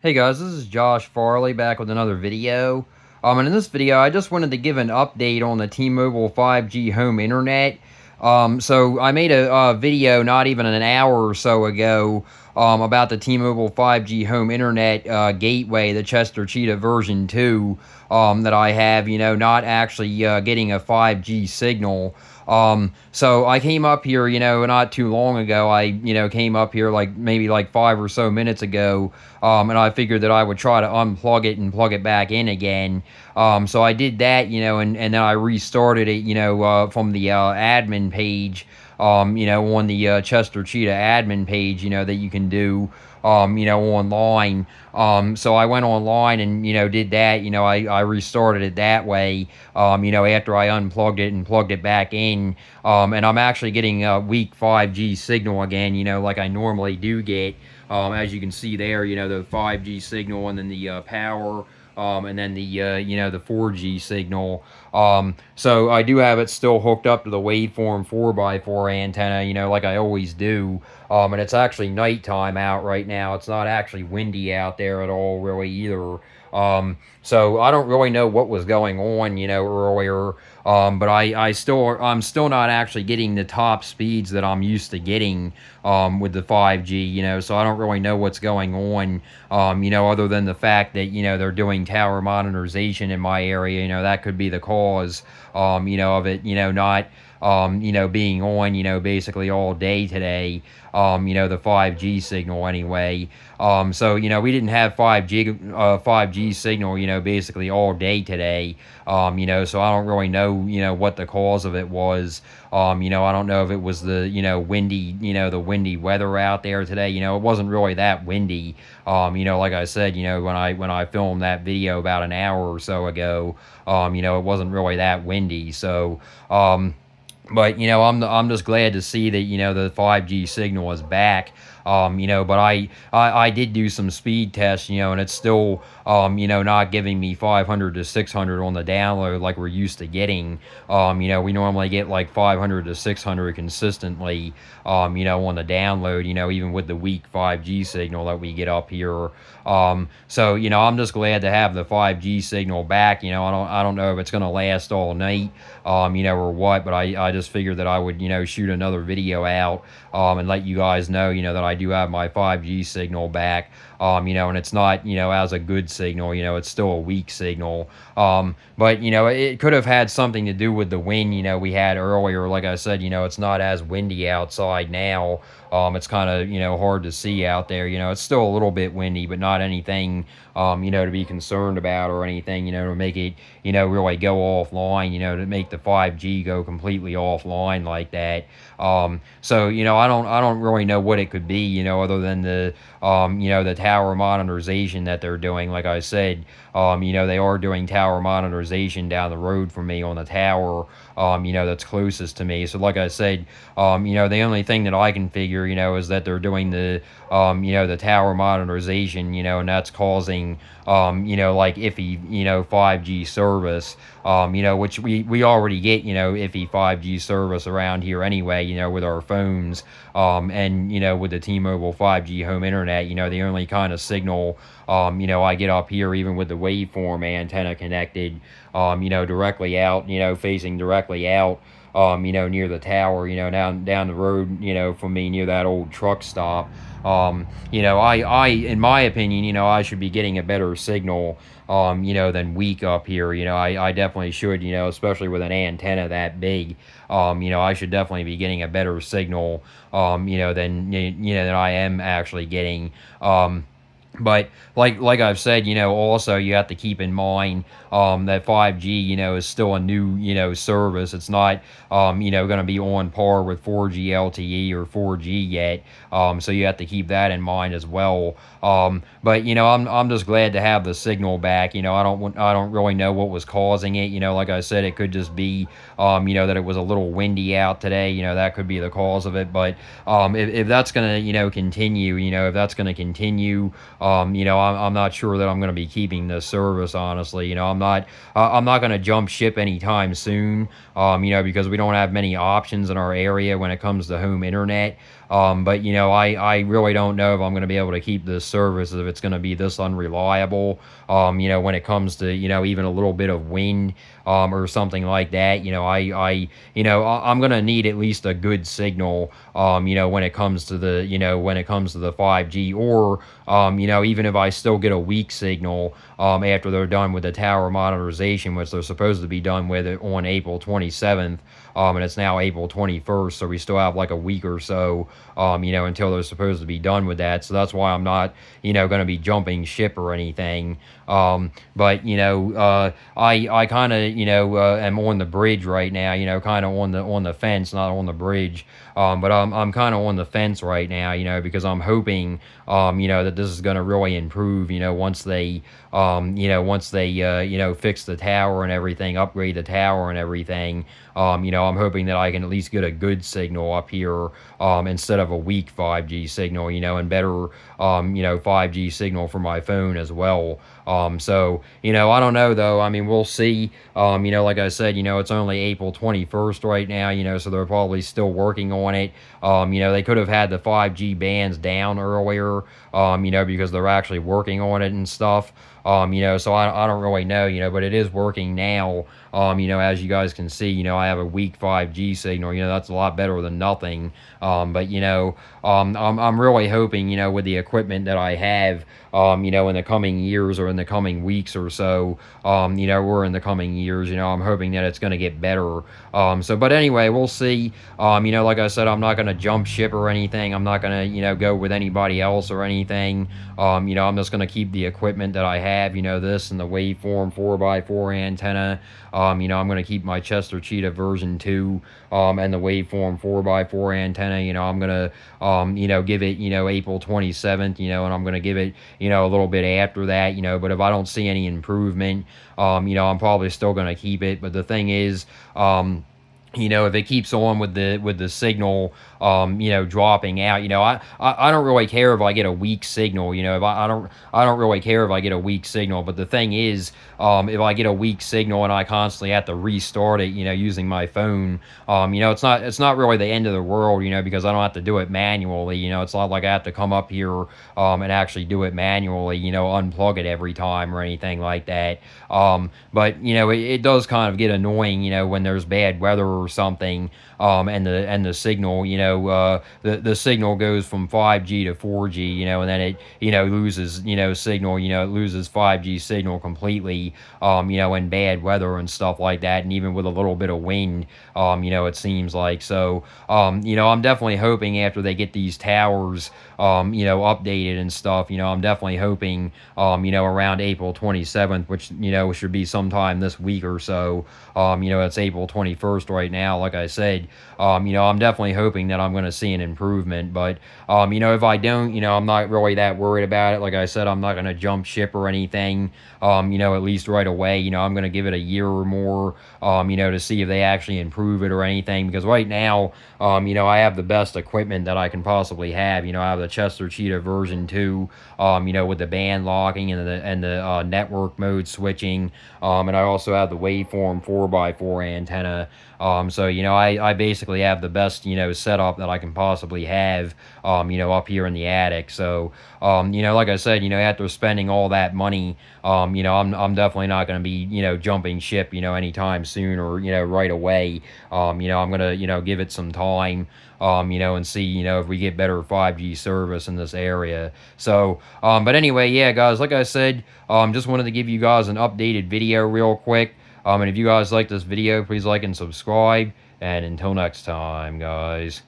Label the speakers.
Speaker 1: Hey guys, this is Josh Farley back with another video. And in this video, I just wanted to give an update on the T-Mobile 5G home internet. So I made a video not even an hour or so ago about the T-Mobile 5G home internet gateway, the Chester Cheetah version 2 that I have, not actually getting a 5G signal. So I came up here, not too long ago. I, came up here like maybe like 5 or so minutes ago, and I figured that I would try to unplug it and plug it back in again. So I did that, and then I restarted it, from the admin page, on the Chester Cheetah admin page, that you can do, online. So I went online and, did that. I restarted it that way, after I unplugged it and plugged it back in. And I'm actually getting a weak 5G signal again, like I normally do get. As you can see there, the 5G signal and then the power. And then the the 4G signal. So I do have it still hooked up to the waveform 4x4 antenna, like I always do. And it's actually nighttime out right now. It's not actually windy out there at all, really, either. So I don't really know what was going on, earlier. But I'm still not actually getting the top speeds that I'm used to getting with the 5G, so I don't really know what's going on, other than the fact that, they're doing tower modernization in my area. That could be the cause, of it, not, being on, basically all day today, the 5G signal anyway. So, we didn't have 5G signal, basically all day today, so I don't really know, what the cause of it was. I don't know if it was the, windy, the windy weather out there today. It wasn't really that windy. Like I said, when I filmed that video about an hour or so ago, it wasn't really that windy. So, but I'm just glad to see that the 5G signal is back. But I did do some speed tests, and it's still not giving me 500 to 600 on the download like we're used to getting. We normally get like 500 to 600 consistently, on the download. Even with the weak 5G signal that we get up here. So I'm just glad to have the 5G signal back. I don't know if it's gonna last all night, or what, but I just figured that I would, shoot another video out, and let you guys know, that I do have my 5G signal back, and it's not, as a good signal, it's still a weak signal, but, it could have had something to do with the wind, we had earlier. Like I said, it's not as windy outside now. It's kind of, hard to see out there. It's still a little bit windy, but not anything, to be concerned about or anything, to make it, really go offline, to make the 5G go completely offline like that. So, I don't really know what it could be, other than the, the tower modernization that they're doing. Like I said, they are doing tower modernization down the road from me on the tower, that's closest to me. So like I said, the only thing that I can figure, is that they're doing the, the tower modernization, and that's causing, like iffy, 5G service, which we already get, iffy 5G service around here anyway, with our phones, and, with the T-Mobile 5G home internet, the only kind of signal, I get up here, even with the waveform antenna connected, directly out, facing directly out, near the tower, down the road, from me near that old truck stop. I, in my opinion, I should be getting a better signal, than weak up here. I definitely should, especially with an antenna that big. I should definitely be getting a better signal, than I am actually getting. But like I've said, also you have to keep in mind, that 5G, is still a new, service. It's not, going to be on par with 4G LTE or 4G yet. So you have to keep that in mind as well. But I'm just glad to have the signal back. I don't really know what was causing it. Like I said, it could just be, that it was a little windy out today. That could be the cause of it. But if that's gonna, continue, if that's gonna continue, I'm not sure that I'm gonna be keeping this service. Honestly, I'm not gonna jump ship anytime soon. Because we don't have many options in our area when it comes to home internet. But I really don't know if I'm going to be able to keep this service if it's going to be this unreliable. When it comes to even a little bit of wind or something like that. I'm going to need at least a good signal. When it comes to the 5G, or even if I still get a weak signal after they're done with the tower modernization, which they're supposed to be done with it on April 27th. And it's now April 21st, so we still have like a week or so, until they're supposed to be done with that. So that's why I'm not, going to be jumping ship or anything. But I kind of, am on the bridge right now, kind of on the fence, not on the bridge. But I'm kind of on the fence right now, because I'm hoping, that this is going to really improve, once they, fix the tower and everything, upgrade the tower and everything. I'm hoping that I can at least get a good signal up here, instead of a weak 5G signal, and better, 5G signal for my phone as well. So, I don't know though. I mean, we'll see. Like I said, it's only April 21st right now, so they're probably still working on it. They could have had the 5G bands down earlier, because they're actually working on it and stuff. So I don't really know, but it is working now. As you guys can see, I have a weak 5G signal, that's a lot better than nothing. But, I'm really hoping, with the equipment that I have, in the coming years or in the coming weeks or so, or in the coming years, I'm hoping that it's going to get better. But anyway, we'll see. Like I said, I'm not going to jump ship or anything. I'm not going to, go with anybody else or anything. I'm just going to keep the equipment that I have, this and the waveform 4x4 antenna. I'm going to keep my Chester Cheetah version 2, and the waveform 4x4 antenna. I'm going to, give it, April 27th, and I'm going to give it, a little bit after that, but if I don't see any improvement, I'm probably still going to keep it. But the thing is, if it keeps on with the signal, dropping out, I don't really care if I get a weak signal, if I don't really care if I get a weak signal. But the thing is, if I get a weak signal and I constantly have to restart it, using my phone, it's not really the end of the world, because I don't have to do it manually. It's not like I have to come up here, and actually do it manually, unplug it every time or anything like that. But it does kind of get annoying, when there's bad weather or something, and the signal, the signal goes from 5G to 4G, and then it, loses, signal, it loses 5G signal completely, in bad weather and stuff like that, and even with a little bit of wind, it seems like. So, I'm definitely hoping after they get these towers, updated and stuff, I'm definitely hoping, around April 27th, which, should be sometime this week or so. It's April 21st right now, like I said. I'm definitely hoping that I'm going to see an improvement. But, if I don't, I'm not really that worried about it. Like I said, I'm not going to jump ship or anything, at least right away. I'm going to give it a year or more, to see if they actually improve it or anything. Because right now, I have the best equipment that I can possibly have. I have the Chester Cheetah version 2, with the band locking and the network mode switching. And I also have the waveform 4x4 antenna. So, I basically have the best, setup that I can possibly have, up here in the attic. So, like I said, after spending all that money, I'm definitely not going to be, jumping ship, anytime soon or, right away. I'm going to, give it some time, and see, if we get better 5G service in this area. So, but anyway, yeah, guys, like I said, just wanted to give you guys an updated video real quick. And if you guys like this video, please like and subscribe. And until next time, guys.